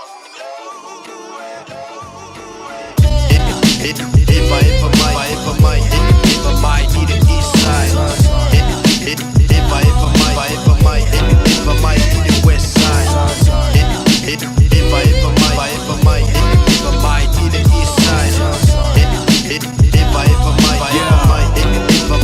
If I ever might need the east side. If I ever might need the west side. If I ever might need the east side. If I ever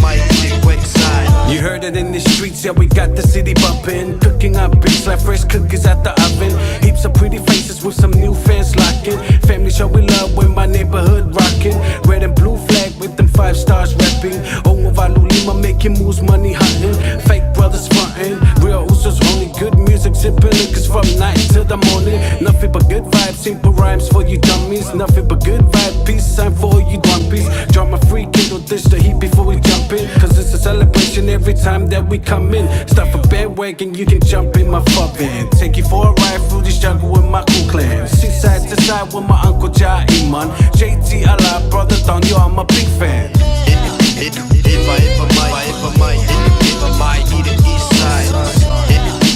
might need the west side. You heard it in the streets, yeah, we got the city bumping. Cooking up beats like fresh cookies out the oven. Heaps of pretty faces with some new fans locking. Family show we love when my neighborhood rocking. Red and blue flag with them 5 stars rapping. Ovalu Lima making moves, money hunting. Fake brothers frontin', real Usos only. Good music, sipping liquors from night till the morning. Nothing but good vibes, simple rhymes for you dummies. Nothing but good vibe, peace sign for you drumpies. Drop my free kindle, dish the heat before we jump in. Cause it's a celebration every time that we come in. Start a bandwagon, you can jump in my fuck van. Take you for a ride through this jungle with my cool clan. Six side to side with my uncle Jai Iman. JT Allah, brother Don, yo, I'm a big fan. If I ever might need the east side.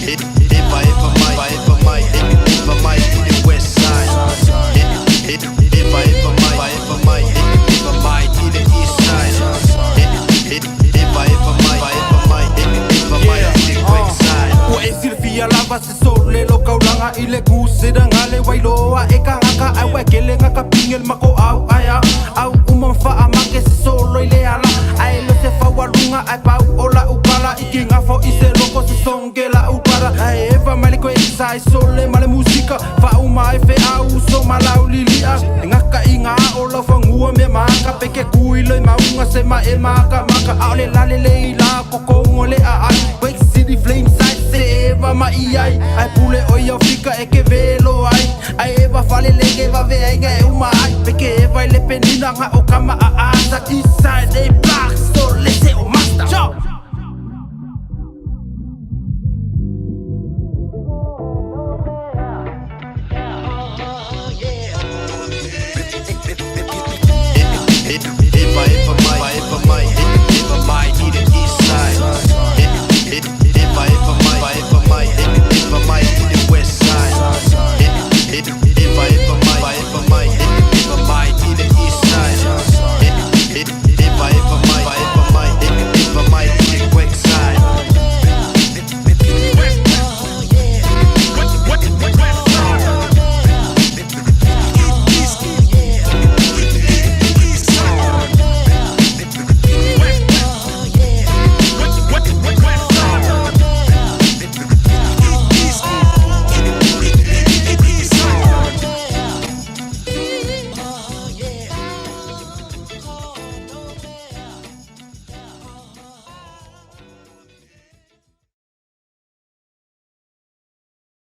If I ever might need the west side. If I ever might need the east side. If I ever might need the west side. Ua e silfia lava se sole lo kaulanga i le kusida ngale wailoa e ka ngaka ai wakele ngaka pingel mako au aya au umamfa amake se solo i le ala ai lo se fawalunga ai pau ola upala i ki ngafo i se loko se songela upara ai eva maliko e sai sole male musika fa uma e fe au so malau lilia ngaka i nga ola fangua me maka peke kuilo i maunga se ma e maka au le lale le ila kokongo le a ai wake city flame side eva ma iai ai pule o ia fika e ke velo ai eva fale lege va venga e uma ai peke eva le penina nga o kama a asa east side e black